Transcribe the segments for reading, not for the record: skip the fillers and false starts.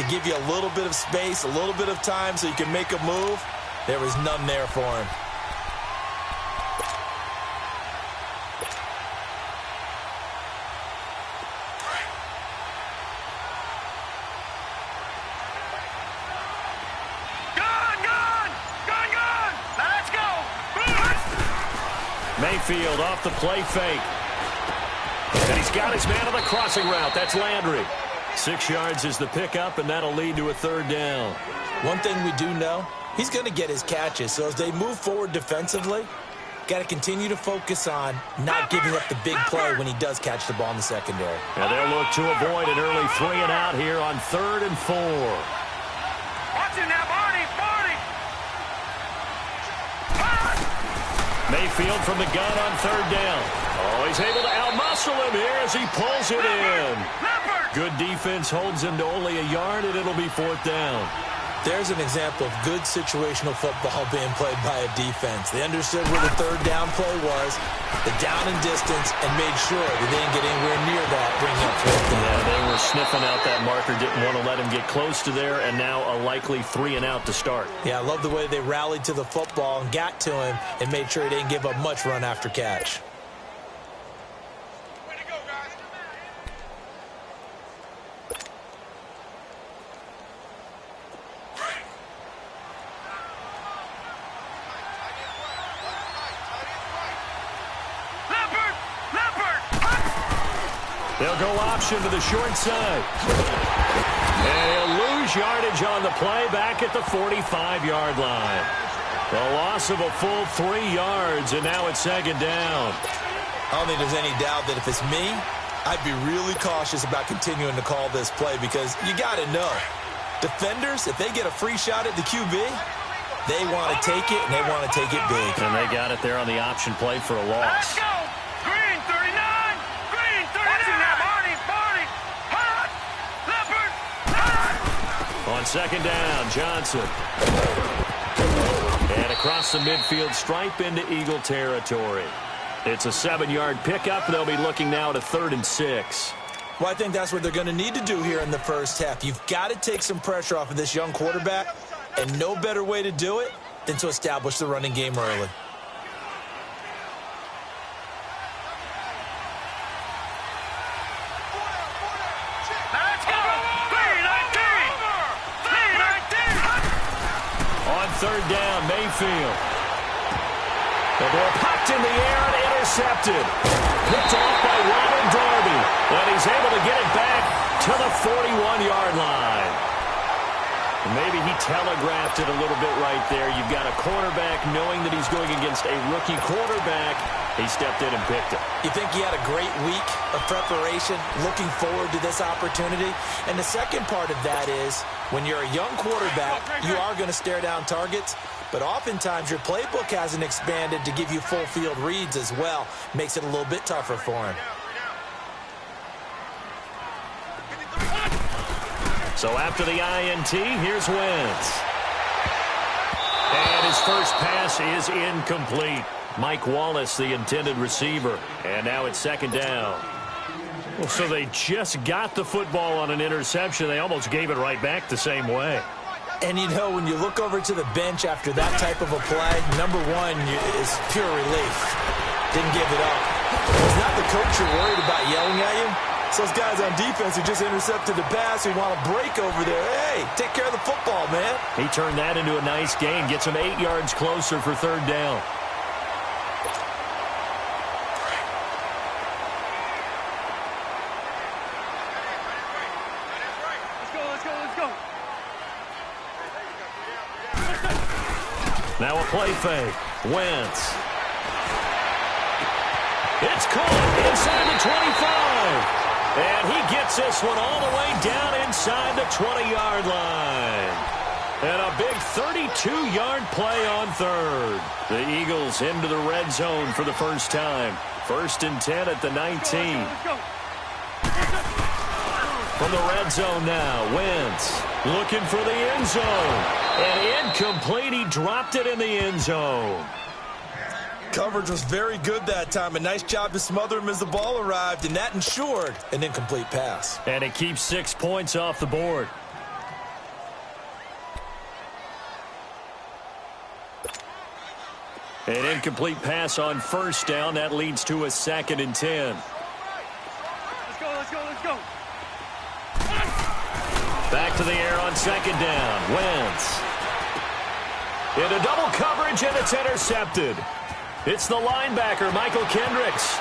to give you a little bit of space, a little bit of time so you can make a move. There was none there for him. Mayfield off the play fake. And he's got his man on the crossing route. That's Landry. 6 yards is the pickup, and that'll lead to a 3rd down. One thing we do know, he's going to get his catches. So as they move forward defensively, got to continue to focus on not giving up the big play when he does catch the ball in the secondary. And they'll look to avoid an early 3 and out here on 3rd and 4. Watch it now, Barney! Mayfield from the gun on 3rd down. Oh, he's able to out-muscle him here as he pulls it in. Good defense holds him to only a yard, and it'll be 4th down. There's an example of good situational football being played by a defense. They understood where the 3rd down play was, the down and distance, and made sure they didn't get anywhere near that, bringing up 4th down. Yeah, they were sniffing out that marker, didn't want to let him get close to there, and now a likely 3 and out to start. Yeah, I love the way they rallied to the football and got to him and made sure he didn't give up much run after catch. They'll go option to the short side. And he'll lose yardage on the play back at the 45-yard line. The loss of a full 3 yards, and now it's 2nd down. I don't think there's any doubt that if it's me, I'd be really cautious about continuing to call this play because you got to know, defenders, if they get a free shot at the QB, they want to take it, and they want to take it big. And they got it there on the option play for a loss. Let's go! Green 39! Green 39! Watch it now, Barney! Hot! Leopard! Hot! On 2nd down, Johnson. And across the midfield stripe into Eagle territory. It's a 7-yard pickup. They'll be looking now to 3rd and 6. Well, I think that's what they're going to need to do here in the first half. You've got to take some pressure off of this young quarterback, and no better way to do it than to establish the running game early. Let's go! Green 19! On 3rd down, Mayfield. The ball popped in the air and intercepted. Picked off by Ronald Darby. And he's able to get it back to the 41-yard line. Maybe he telegraphed it a little bit right there. You've got a quarterback knowing that he's going against a rookie quarterback. He stepped in and picked it. You think he had a great week of preparation, looking forward to this opportunity? And the second part of that is, when you're a young quarterback, you are going to stare down targets, but oftentimes your playbook hasn't expanded to give you full field reads as well. Makes it a little bit tougher for him. So after the INT, here's Wentz. And his first pass is incomplete. Mike Wallace, the intended receiver. And now it's 2nd down. Well, so they just got the football on an interception. They almost gave it right back the same way. And, you know, when you look over to the bench after that type of a play, number one is pure relief. Didn't give it up. It's not the coach you're worried about yelling at you. It's those guys on defense who just intercepted the pass who want to break over there. Hey, take care of the football, man. He turned that into a nice gain. Gets him 8 yards closer for 3rd down. Now a play fake. Wentz. It's caught inside the 25. And he gets this one all the way down inside the 20-yard line. And a big 32-yard play on 3rd. The Eagles into the red zone for the first time. 1st and 10 at the 19. From the red zone now, Wentz looking for the end zone. And incomplete, he dropped it in the end zone. Coverage was very good that time. A nice job to smother him as the ball arrived, and that ensured an incomplete pass. And it keeps 6 points off the board. An incomplete pass on first down. That leads to a 2nd and 10. Let's go. Back to the air on 2nd down. Wentz. Into double coverage, and it's intercepted. It's the linebacker, Michael Kendricks.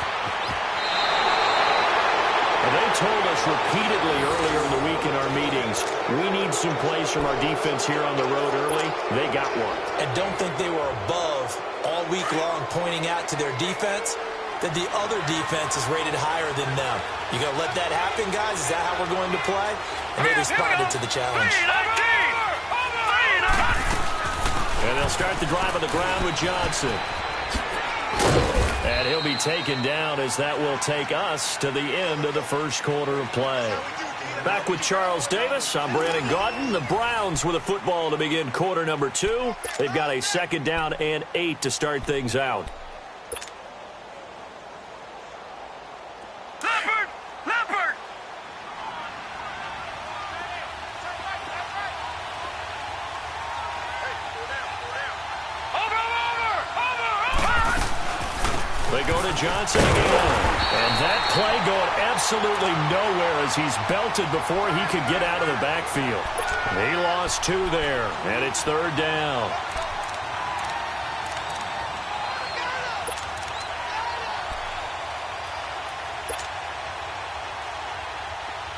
They told us repeatedly earlier in the week in our meetings, we need some plays from our defense here on the road early. They got one. And don't think they were above all week long pointing out to their defense that the other defense is rated higher than them. You going to let that happen, guys? Is that how we're going to play? And they responded to the challenge. And they'll start the drive on the ground with Johnson. And he'll be taken down as that will take us to the end of the first quarter of play. Back with Charles Davis, I'm Brandon Gaudin. The Browns with a football to begin quarter number 2. They've got a 2nd down and 8 to start things out. Leopard! They go to Johnson again. And that play going absolutely nowhere as he's belted before he could get out of the backfield. He lost 2 there, and it's 3rd down.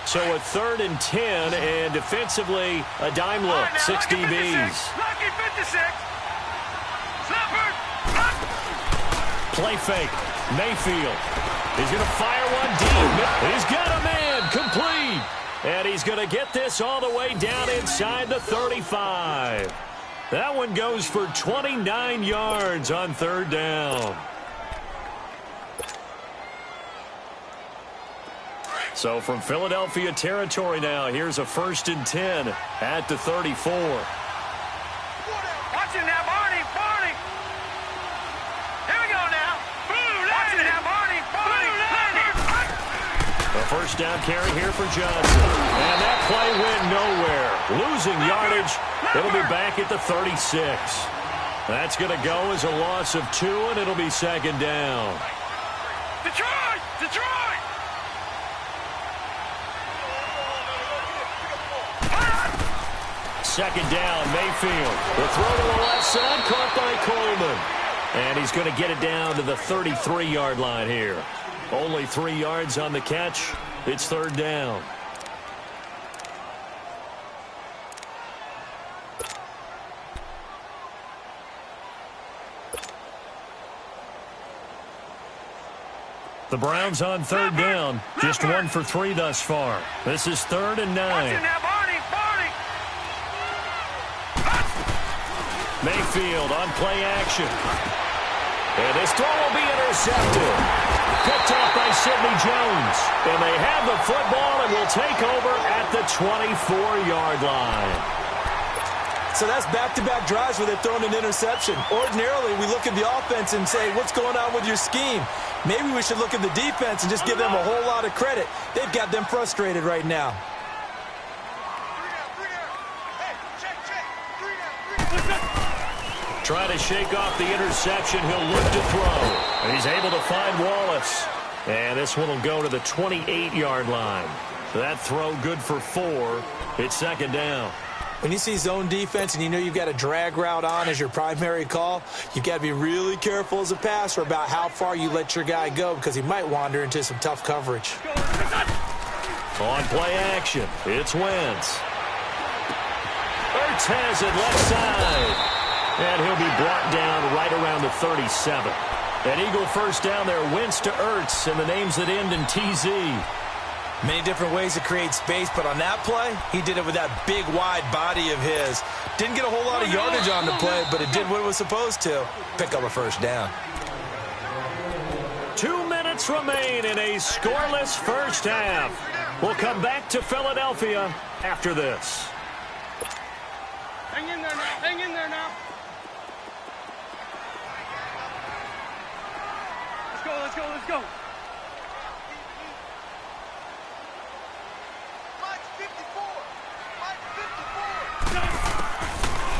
So a 3rd and 10, and defensively, a dime look, 6 DBs. Lucky 56. Leopard. Play fake. Mayfield. He's going to fire one deep. He's got a man. Complete. And he's going to get this all the way down inside the 35. That one goes for 29 yards on 3rd down. So from Philadelphia territory now, here's a 1st and 10 at the 34. Watch it now, Barney. Here we go now. Watch it now, Barney. A 1st down carry here for Johnson. And that play went nowhere. Losing yardage. It'll be back at the 36. That's going to go as a loss of 2, and it'll be 2nd down. Detroit! 2nd down, Mayfield. The throw to the left side, caught by Coleman. And he's going to get it down to the 33-yard line here. Only 3 yards on the catch. It's 3rd down. The Browns on 3rd down. Just 1 for 3 thus far. This is 3rd and 9. Mayfield on play action. And this throw will be intercepted. Picked off by Sidney Jones. And they have the football and will take over at the 24-yard line. So that's back-to-back drives where they're throwing an interception. Ordinarily, we look at the offense and say, what's going on with your scheme? Maybe we should look at the defense and just give them a whole lot of credit. They've got them frustrated right now. Trying to shake off the interception. He'll look to throw. And he's able to find Wallace. And this one will go to the 28-yard line. That throw good for 4. It's 2nd down. When you see zone defense and you know you've got a drag route on as your primary call, you've got to be really careful as a passer about how far you let your guy go because he might wander into some tough coverage. On play action, it's Wentz. Ertz has it left side. And he'll be brought down right around the 37. An Eagle 1st down there, Wentz to Ertz, and the names that end in TZ. Many different ways to create space, but on that play, he did it with that big, wide body of his. Didn't get a whole lot of yardage on the play, but it did what it was supposed to. Pick up a 1st down. 2 minutes remain in a scoreless first half. We'll come back to Philadelphia after this. Hang in there now. Hang in there now. Let's go. Let's go.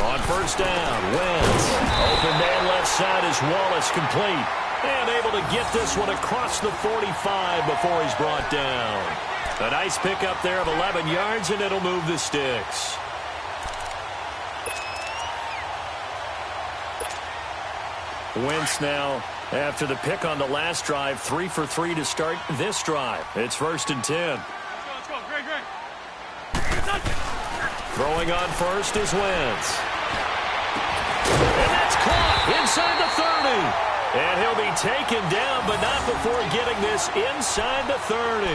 On 1st down, Wentz. Open man left inside is Wallace, complete. And able to get this one across the 45 before he's brought down. A nice pickup there of 11 yards, and it'll move the sticks. Wentz now, after the pick on the last drive, 3 for 3 to start this drive. It's 1st and 10. Let's go. Great. Throwing on first is Wentz. And that's caught inside the 30. And he'll be taken down, but not before getting this inside the 30.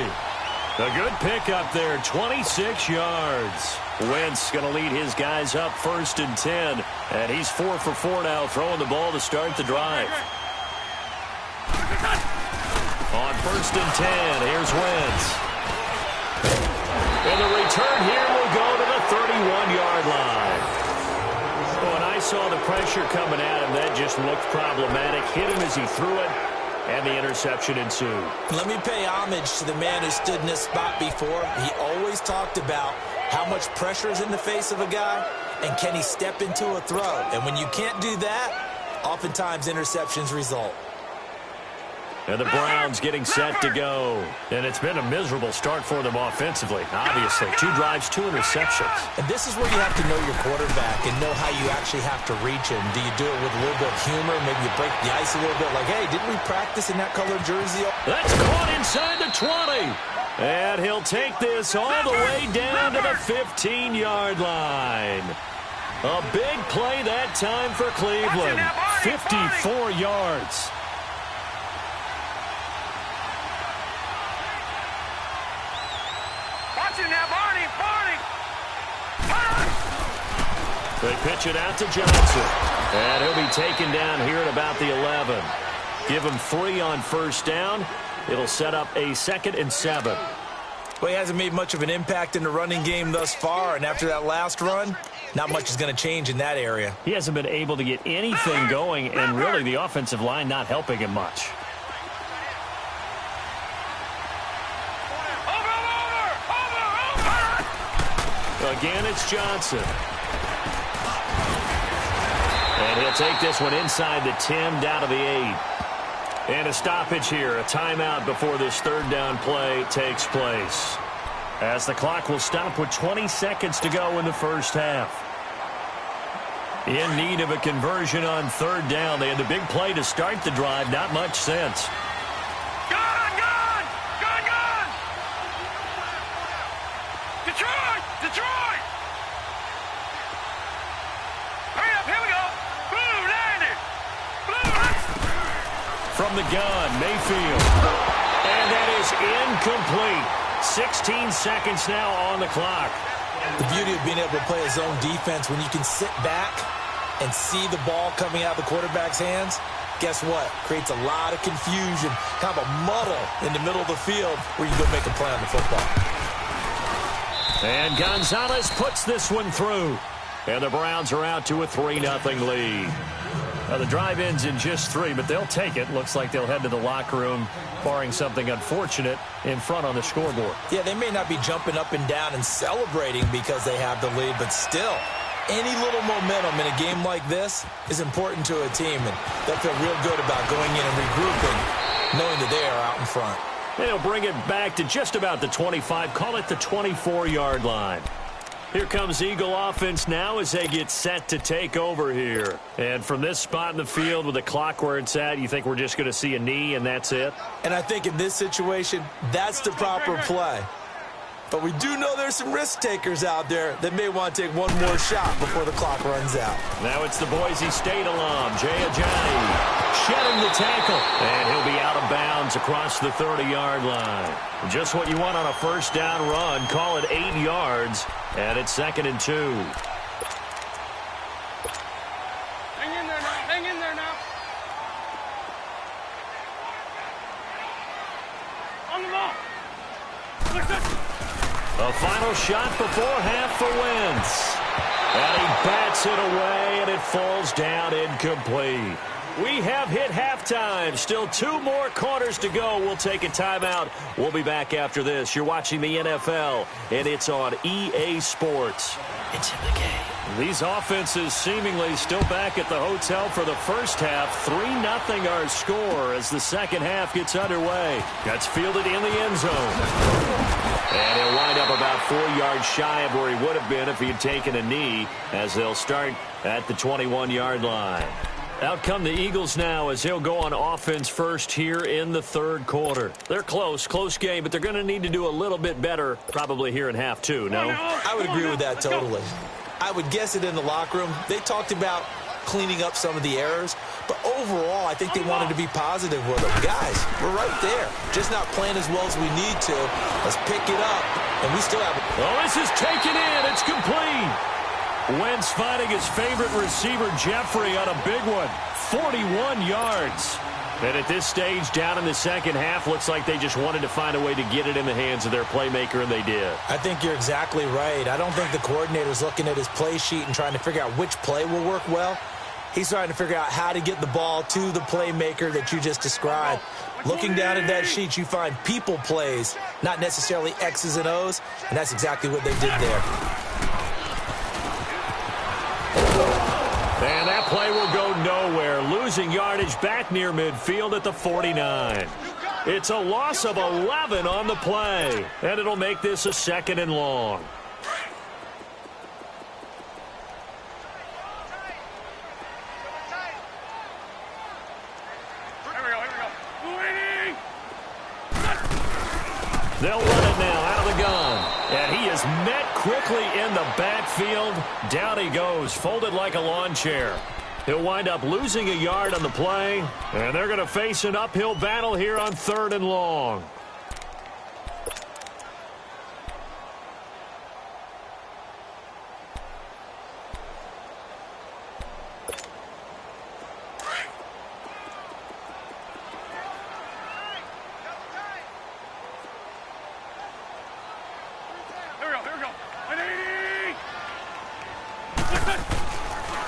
A good pickup there, 26 yards. Wentz going to lead his guys up 1st and 10. And he's 4 for 4 now, throwing the ball to start the drive. On 1st and 10, here's Wentz. And the return here will go to the 31-yard line. When I saw the pressure coming at him, that just looked problematic. Hit him as he threw it, and the interception ensued. Let me pay homage to the man who stood in this spot before. He always talked about how much pressure is in the face of a guy, and can he step into a throw. And when you can't do that, oftentimes interceptions result. And the Browns getting set to go. And it's been a miserable start for them offensively, obviously. 2 drives, 2 interceptions. And this is where you have to know your quarterback and know how you actually have to reach him. Do you do it with a little bit of humor? Maybe you break the ice a little bit like, hey, didn't we practice in that colored jersey? That's caught inside the 20. And he'll take this all the way down to the 15-yard line. A big play that time for Cleveland. 54 yards. They pitch it out to Johnson. And he'll be taken down here at about the 11. Give him 3 on 1st down. It'll set up a 2nd and 7. Well, he hasn't made much of an impact in the running game thus far, and after that last run, not much is going to change in that area. He hasn't been able to get anything going, and really the offensive line not helping him much. Again, it's Johnson. And he'll take this one inside the 10, down to the 8. And a stoppage here, a timeout before this 3rd down play takes place. As the clock will stop with 20 seconds to go in the first half. In need of a conversion on 3rd down. They had the big play to start the drive, not much sense. Detroit! Hurry up, here we go. Blue, landed. From the gun, Mayfield. And that is incomplete. 16 seconds now on the clock. The beauty of being able to play a zone defense when you can sit back and see the ball coming out of the quarterback's hands, guess what? Creates a lot of confusion, kind of a muddle in the middle of the field where you go make a play on the football. And Gonzalez puts this one through. And the Browns are out to a 3-0 lead. Now, the drive ends in just 3, but they'll take it. Looks like they'll head to the locker room, barring something unfortunate in front on the scoreboard. Yeah, they may not be jumping up and down and celebrating because they have the lead, but still, any little momentum in a game like this is important to a team, and they'll feel real good about going in and regrouping, knowing that they are out in front. They'll bring it back to just about the 25, call it the 24-yard line. Here comes Eagle offense now as they get set to take over here. And from this spot in the field with the clock where it's at, you think we're just going to see a knee and that's it? And I think in this situation, that's the proper play. But we do know there's some risk takers out there that may want to take one more shot before the clock runs out. Now it's the Boise State alum, Jay Ajani, shedding the tackle. And he'll be out of bounds across the 30-yard line. Just what you want on a first down run. Call it 8 yards. And it's 2nd and 2. Hang in there now. Hang in there now. On the ball. Look this. A final shot before half for Wentz. And he bats it away, and it falls down incomplete. We have hit halftime. Still 2 more quarters to go. We'll take a timeout. We'll be back after this. You're watching the NFL, and it's on EA Sports. It's in the game. These offenses seemingly still back at the hotel for the first half. 3-0 our score as the second half gets underway. That's fielded in the end zone. And he'll wind up about 4 yards shy of where he would have been if he had taken a knee, as they'll start at the 21-yard line. Out come the Eagles now as he'll go on offense first here in the third quarter. They're close game, but they're going to need to do a little bit better probably here in half 2, no? I would agree with that totally. I would guess it in the locker room. They talked about cleaning up some of the errors, but overall, I think they wanted to be positive with them. Guys, we're right there. Just not playing as well as we need to. Let's pick it up, and we still have it. Oh, this is taken in. It's complete. Wentz finding his favorite receiver, Jeffrey, on a big one. 41 yards. And at this stage, down in the second half, looks like they just wanted to find a way to get it in the hands of their playmaker, and they did. I think you're exactly right. I don't think the coordinator's looking at his play sheet and trying to figure out which play will work well. He's trying to figure out how to get the ball to the playmaker that you just described. Looking down at that sheet, you find people plays, not necessarily X's and O's, and that's exactly what they did there. And that play will go nowhere, losing yardage back near midfield at the 49. It's a loss of 11 on the play, and it'll make this a 2nd and long. They'll run it now out of the gun. And he is met quickly in the backfield. Down he goes, folded like a lawn chair. He'll wind up losing a yard on the play. And they're going to face an uphill battle here on 3rd and long.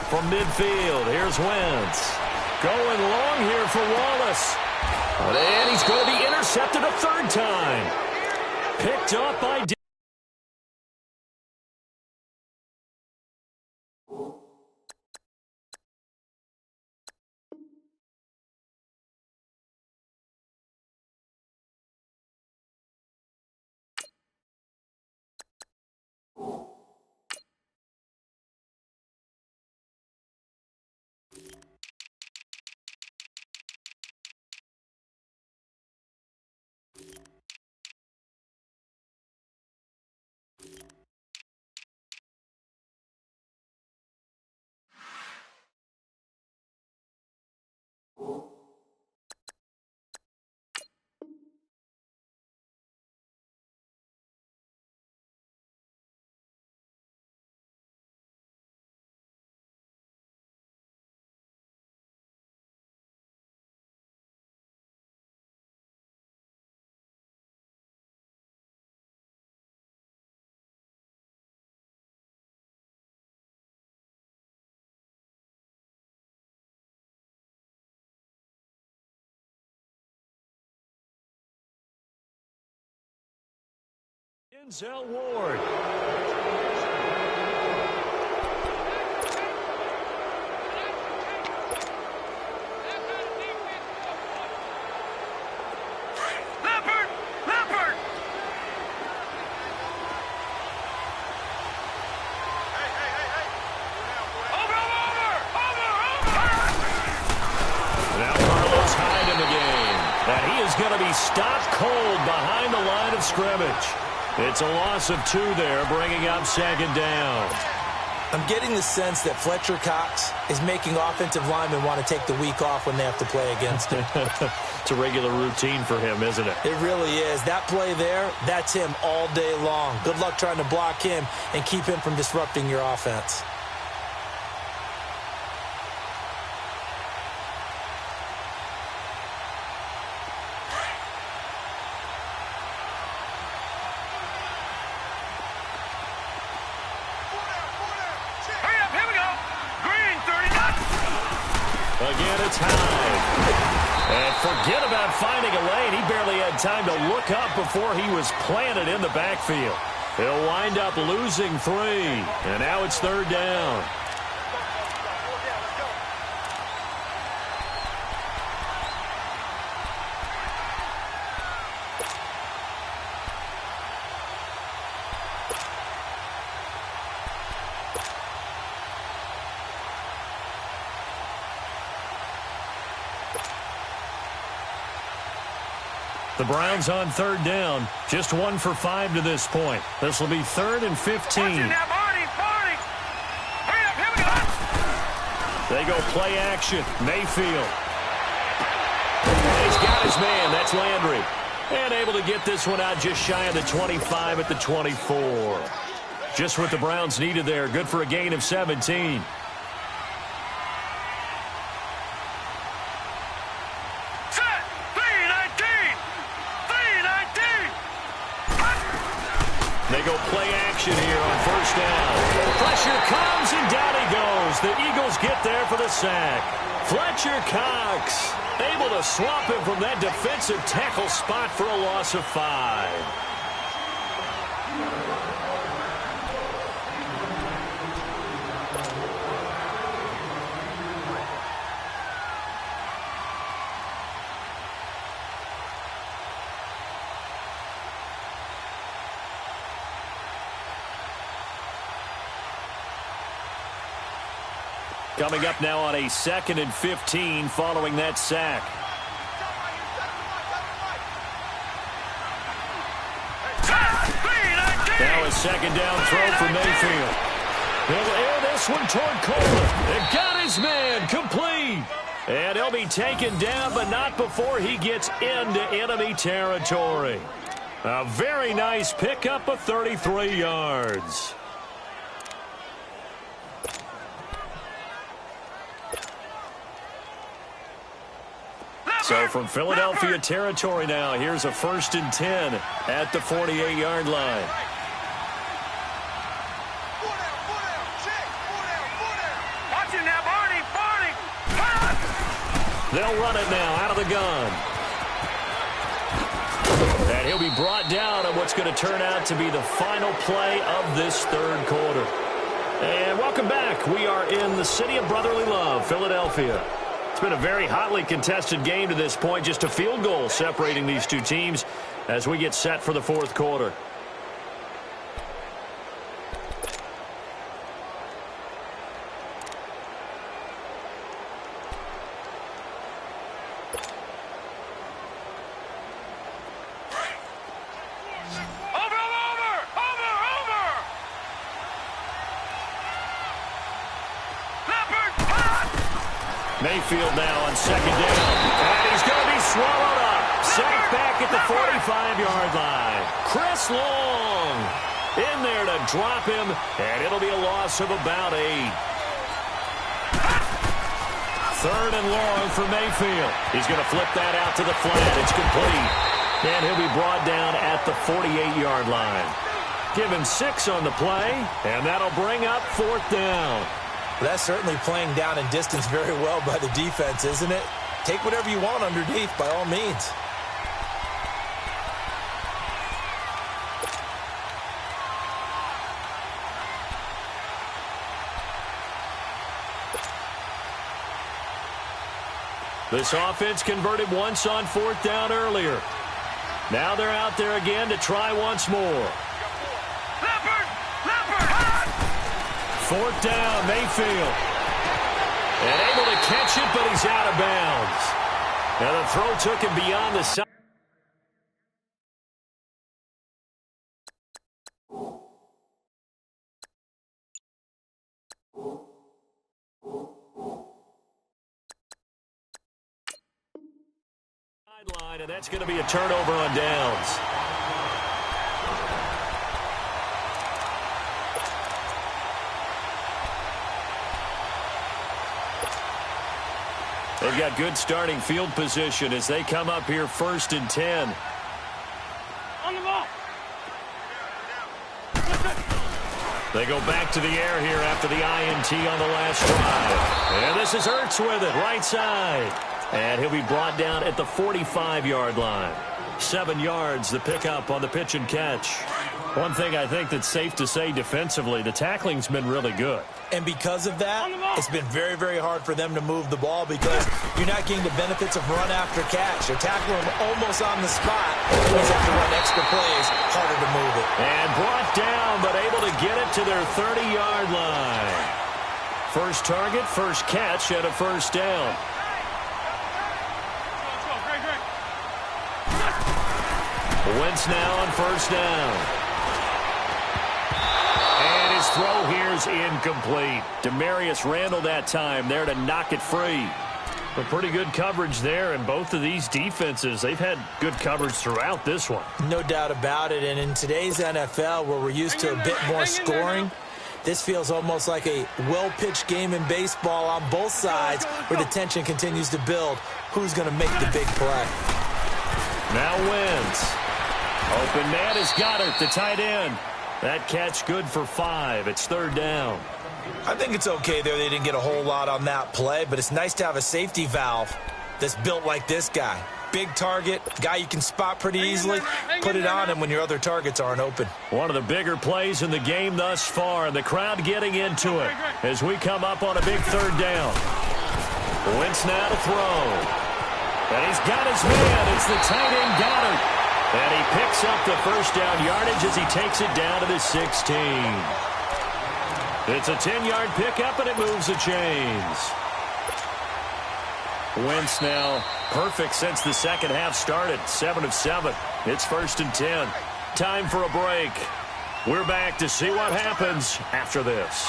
From midfield, here's Wentz. Going long here for Wallace. And he's going to be intercepted a 3rd time. Picked up by Denzel Ward. Going to be stopped cold behind the line of scrimmage. It's a loss of 2 there, bringing up 2nd down. I'm getting the sense that Fletcher Cox is making offensive linemen want to take the week off when they have to play against him. It's a regular routine for him, isn't it? It really is. That play there, that's him all day long. Good luck trying to block him and keep him from disrupting your offense. Again, tied. And forget about finding a lane. He barely had time to look up before he was planted in the backfield. He'll wind up losing 3. And now it's 3rd down. The Browns on 3rd down. Just 1 for 5 to this point. This will be 3rd and 15. They go play action. Mayfield. He's got his man. That's Landry. And able to get this one out just shy of the 25 at the 24. Just what the Browns needed there. Good for a gain of 17. They go play action here on 1st down. Pressure comes, and down he goes. The Eagles get there for the sack. Fletcher Cox able to swap him from that defensive tackle spot for a loss of 5. Coming up now on a 2nd and 15 following that sack. Now a 2nd down throw for Mayfield. He'll air this one toward Coleman. It got his man complete. And he'll be taken down, but not before he gets into enemy territory. A very nice pickup of 33 yards. So from Philadelphia territory now, here's a 1st and 10 at the 48-yard line. They'll run it now out of the gun. And he'll be brought down on what's going to turn out to be the final play of this 3rd quarter. And welcome back. We are in the city of brotherly love, Philadelphia. It's been a very hotly contested game to this point. Just a field goal separating these two teams as we get set for the 4th quarter. Mayfield now on 2nd down. And he's going to be swallowed up. Sacked back at the 45-yard line. Chris Long in there to drop him, and it'll be a loss of about 8. 3rd and long for Mayfield. He's going to flip that out to the flat. It's complete. And he'll be brought down at the 48-yard line. Given 6 on the play, and that'll bring up 4th down. That's certainly playing down in distance very well by the defense, isn't it? Take whatever you want underneath, by all means. This offense converted once on 4th down earlier. Now they're out there again to try once more. 4th down, Mayfield. And able to catch it, but he's out of bounds. Now the throw took him beyond the side. Sideline, and that's going to be a turnover on downs. They've got good starting field position as they come up here 1st and 10. They go back to the air here after the INT on the last drive. And this is Ertz with it, right side. And he'll be brought down at the 45-yard line. 7 yards, the pickup on the pitch and catch. One thing I think that's safe to say defensively, the tackling's been really good. And because of that, it's been very, very hard for them to move the ball because you're not getting the benefits of run after catch. They're tackling him almost on the spot. He's have to run extra plays, harder to move it. And brought down, but able to get it to their 30-yard line. First target, first catch, and a first down. Wentz now on first down. And his throw here is incomplete. Demarius Randall that time there to knock it free. But pretty good coverage there, and both of these defenses, they've had good coverage throughout this one. No doubt about it, and in today's NFL where we're used to a bit more scoring, this feels almost like a well-pitched game in baseball on both sides where the tension continues to build. Who's going to make the big play? Now Wentz. Open man is Goddard, the tight end. That catch good for 5. It's third down. I think it's okay there. They didn't get a whole lot on that play, but it's nice to have a safety valve that's built like this guy. Big target, guy you can spot pretty easily. Put it on him when your other targets aren't open. One of the bigger plays in the game thus far, and the crowd getting into it as we come up on a big third down. Wentz now to throw. And he's got his man. It's the tight end Goddard. And he picks up the first down yardage as he takes it down to the 16. It's a 10-yard pickup, and it moves the chains. Wentz now perfect since the second half started. 7 of 7. It's first and 10. Time for a break. We're back to see what happens after this.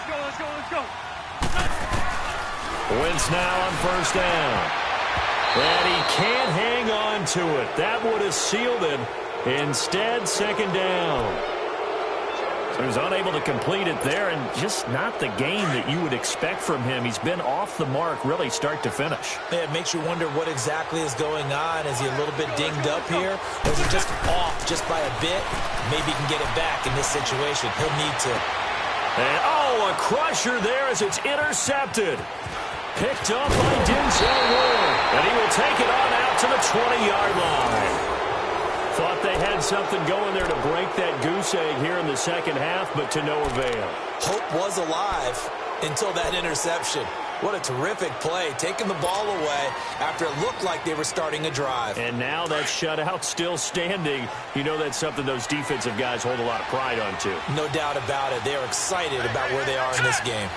Let's go. Wentz now on first down. And he can't hang on to it. That would have sealed it. Instead, second down. So he was unable to complete it there, and just not the game that you would expect from him. He's been off the mark really start to finish. Yeah, it makes you wonder what exactly is going on. Is he a little bit dinged up here? Or is he just off just by a bit? Maybe he can get it back in this situation. He'll need to. And, a crusher there as it's intercepted. Picked up by Denzel Ward. And he will take it on out to the 20-yard line. Thought they had something going there to break that goose egg here in the second half, but to no avail. Hope was alive until that interception. What a terrific play, taking the ball away after it looked like they were starting a drive. And now that shutout still standing. You know that's something those defensive guys hold a lot of pride on, too. No doubt about it. They are excited about where they are in this game.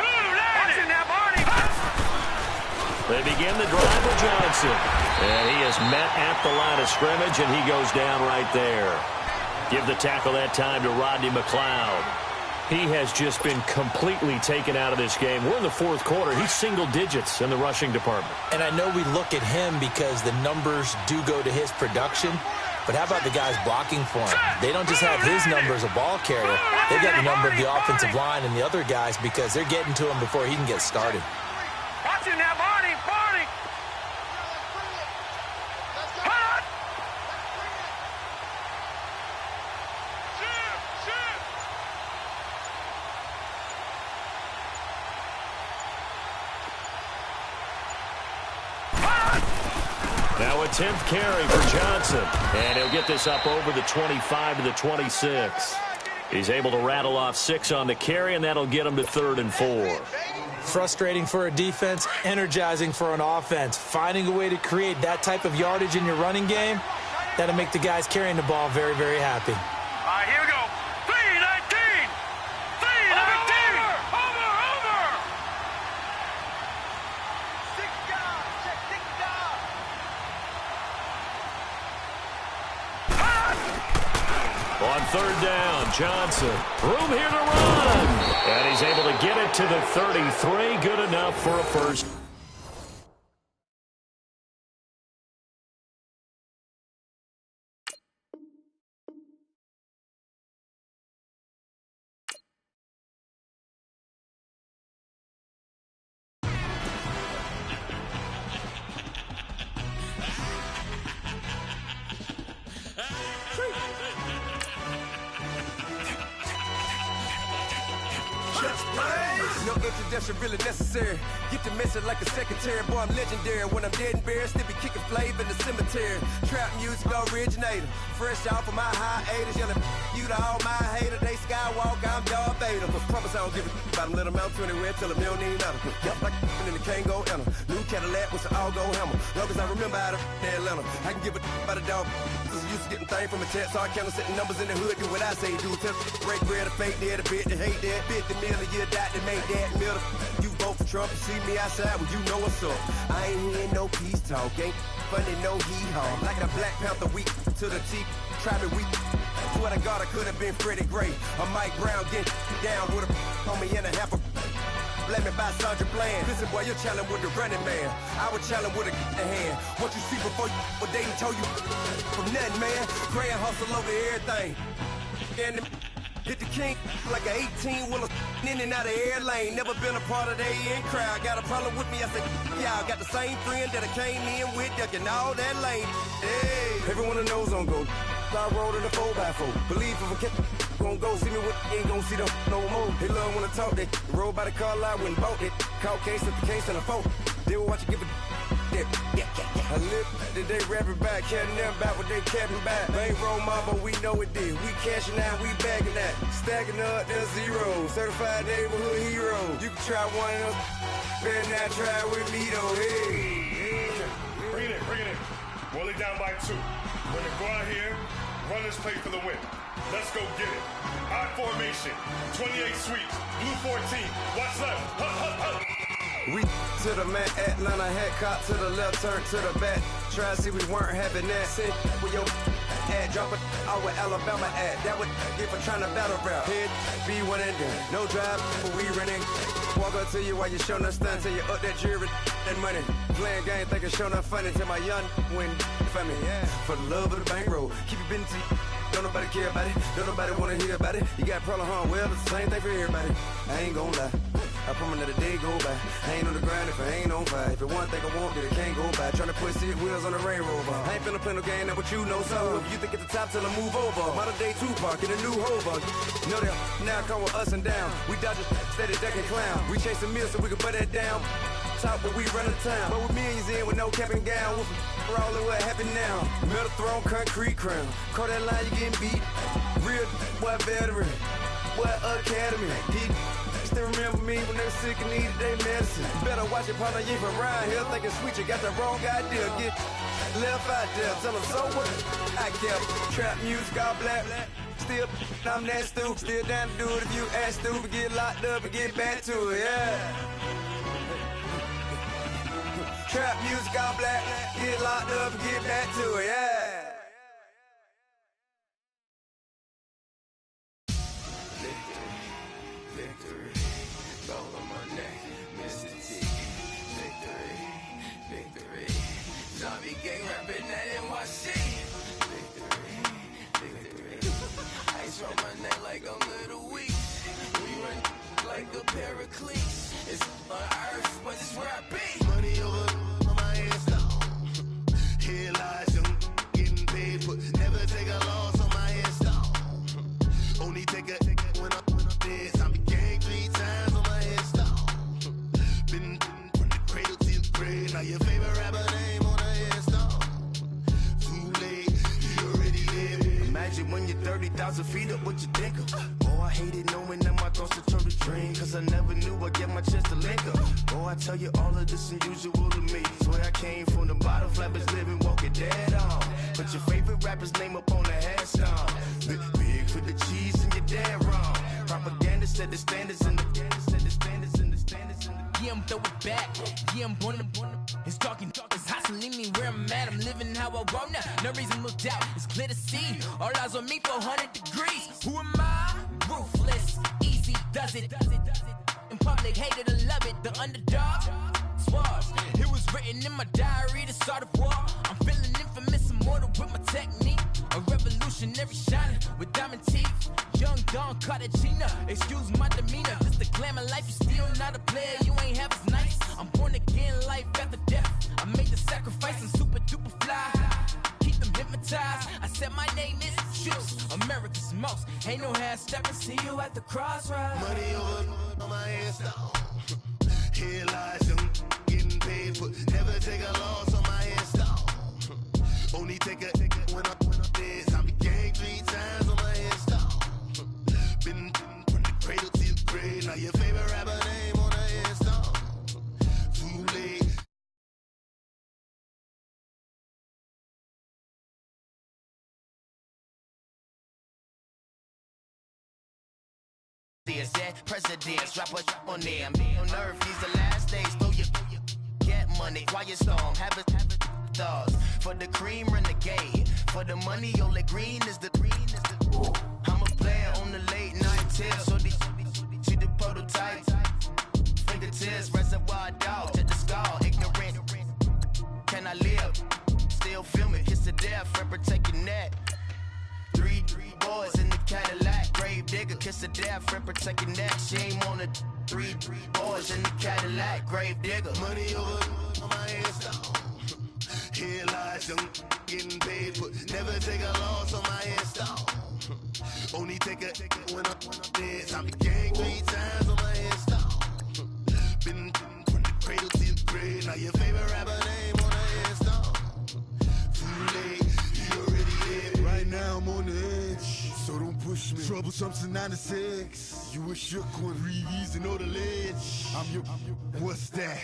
They begin the drive with Johnson. And he is met at the line of scrimmage, and he goes down right there. Give the tackle that time to Rodney McLeod. He has just been completely taken out of this game. We're in the fourth quarter. He's single digits in the rushing department. And I know we look at him because the numbers do go to his production. But how about the guys blocking for him? They don't just have his number as a ball carrier. They've got the number of the offensive line and the other guys because they're getting to him before he can get started. Watch him now, Barney. Now a 10th carry for Johnson. And he'll get this up over the 25 to the 26. He's able to rattle off 6 on the carry, and that'll get him to 3rd and 4. Frustrating for a defense, energizing for an offense. Finding a way to create that type of yardage in your running game, that'll make the guys carrying the ball very, very happy. All right, here we go. 3-19. 3-19. Over. 6 down. Check 6 down. On 3rd down, Johnson. Room here to run. And he's able to get it to the 33. Good enough for a first. No introduction really necessary. Get the message like a secretary. Boy, I'm legendary. When I'm dead and buried, still be kicking flavor in the cemetery. Trap music originator. Fresh off of my hiatus. Yelling you to all my haters. They skywalk, I'm Darth Vader. Promise I don't give a about them. Let them out to anywhere. Tell them they don't need nothing. Yup, like in the can't go enter. New Cadillac with an all-go hammer. Long as I remember how to Atlanta. I can give a about a dog. Used to getting things from a text. So I count setting numbers in the hood. Do what I say do. Tell break bread, a fake dead, a bit to hate that. 50 million a year, that make that middle. You vote for Trump, you see me outside, well, you know what's up. I ain't hearing no peace talk, ain't funny, no hee-haw. Like a Black Panther weak to the teeth, try me weak. Swear to God, I could have been Freddie Gray. Or Mike Brown getting down with a on me and a half a blame me by Sandra Bland. Listen, boy, you're challenging with the running man. I would challenge with a hand. What you see before you, what they told you from nothing, man. Grand hustle over everything. And hit the king like an 18-wheeler in and out of air lane. Never been a part of the in crowd. Got a problem with me, I said, y'all got the same friend that I came in with, ducking all that lane. Hey, everyone that knows on go. I rolled in a 4x4. Believe if I kept gon' go see me with ain't gon' see them no more. They love when I talk, they roll by the car lot, went bought it. Caught case at the case and a phone. They will watch you give a that. I live that they rapping back, caring them back what they capping back. They ain't roll my, but we know it did. We cashing out, we bagging that. Stacking up, there's zero. Certified neighborhood hero. You can try one of them, better not try with me though. Hey. Bring it in. Roll it down by 2. We're gonna go out here, run this play for the win. Let's go get it. I formation, 28 sweeps, blue 14. Watch left. Hup. We to the man, Atlanta hat caught to the left, turn to the back. Try to see we weren't having that. Sit with your ad, drop it out with Alabama ad. That would get for trying to battle rap. Head, be one and done. No drive, but we running. Walk up to you while you showing us stun. Till you up that jewelry and money. Playing game, thinking showing up funny. Till my young win for me. Yeah. For the love of the bankroll. Keep it business to you. Don't nobody care about it. Don't nobody wanna hear about it. You got a problem, huh? Well, it's the same thing for everybody. I ain't gon' lie. I promise that a day go by. I ain't on the grind if I ain't on fire. If it one thing I want, then it can't go by. Tryna put 6 wheels on the railroad. I ain't finna play no game, that what you know. So if you think at the top, tell them move over. Modern day Tupac in a new Hova. Know that now come with us and down. We dodge a steady ducking clown. We chasing meals so we can butt that down. Top, but we run the town. But with millions in with no cap and gown. We're all in what happened now. Metal throne, concrete crown. Call that line, you getting beat. Real, what veteran. What academy. Still remember me when they were sick and needed their medicine. Better watch it, partner, you from around here thinking sweet, you got the wrong idea. Get left out there, tell them so what? I kept trap music all black. Still, I'm that stupid. Still down to do it if you act stupid. Get locked up and get back to it, yeah. Trap music all black. Get locked up and get back to it, yeah. Victory, gold on my neck, Mr. T. Victory, zombie gang rapping that NYC. Victory, ice on my neck like I'm Little Weeks. We run like a Pericles. It's on earth, but it's where I be. Money over on my headstone. Here lies young, getting paid, but never take a loss on my headstone. Only take a when I'm dead. Zombie gang 3 times on my headstone. Been from the cradle to the grave. Now your favorite rapper name on a headstone. Too late, you already live. Imagine when you're 30,000 feet up, what you think of? Oh, I hated knowing that my thoughts would turn to dream. Cause I never knew I'd get my chance to link up. Oh, I tell you all of this unusual to me. Swear I came from the bottom, flappers living, walking dead on. Put your favorite rapper's name up on the headstone. Big for the cheese and you're dead wrong. Propaganda said the standards in the yeah, I'm throw it back. Yeah, I'm born. It's talking, it's hustling me where I'm at. I'm living how I want now. No reason to doubt. It's clear to see. All eyes on me, 400 degrees. Who am I? Ruthless, easy does it. In public, hate it or love it. The underdog, swabs. It was written in my diary to start a war. I'm feeling infamous, immortal with my technique. A revolutionary shining with diamond teeth. Young Don Cartagena, excuse my demeanor. Just a glamour life, you still not a player. You ain't half as nice. I'm born again, life after death. I made the sacrifice and super duper fly. Keep keep them hypnotized. I said my name is Juice, America's most. Ain't no half stepping, see you at the crossroads. Money over on my headstone. Here lies young, getting paid for. Never take a loss on my headstone. Only take a when I'm dead. I be gang 3 times on my headstone. Been from the cradle to the grave. Now your favorite rapper name on a headstone. Too late. That presidents, rapper on there. Me on earth, these the last days. Throw your get money, quiet storm, have it thoughts. For the cream, renegade. For the money, only green is the I'm a player on the late night till. So these see the prototype. Fingertips, reservoir dog to the skull. Ignorant, can I live? Still film it, kiss to death, and protect your neck. Three boys in the Cadillac, grave digger, kiss to death, and protect your neck. Shame on the three boys in the Cadillac, grave digger. Money over on my headstone. Here lies young, getting paid for. Never take a loss on my headstone. Only take a when I'm dead. I be gang 3 times on my headstone. Been from the cradle to the grave. Now your favorite rapper name on a headstone. Too late, he already dead. Right now I'm on the edge, so don't push me. Troublesome to 96. You a shook one, breathe and know the ledge. I'm your. What's that?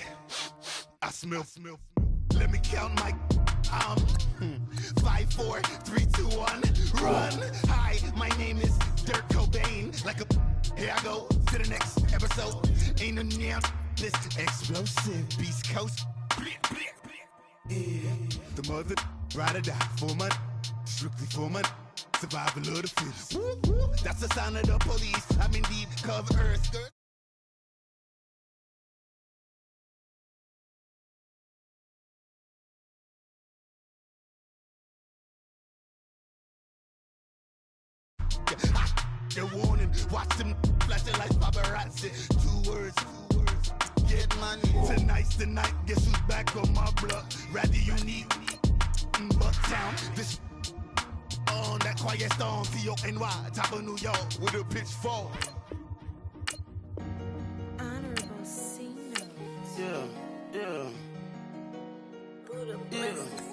I smell. Let me count my. 5, 4, 3, 2, 1, run. Hi, my name is Dirk Cobain. Like a. Here I go to the next episode. Ain't no damn this explosive Beast Coast. Yeah. The mother ride or die for my. Strictly for my. Survival of the fittest. That's the sign of the police. I'm in deep cover earth. The warning, watch them flashing like paparazzi. 2 words, get money. Tonight's the night, guess who's back on my block? Rather unique, Bucktown. This on that quiet storm, C-O-N-Y, top of New York with a pitchfork. Honorable Senior. Yeah. Budapest.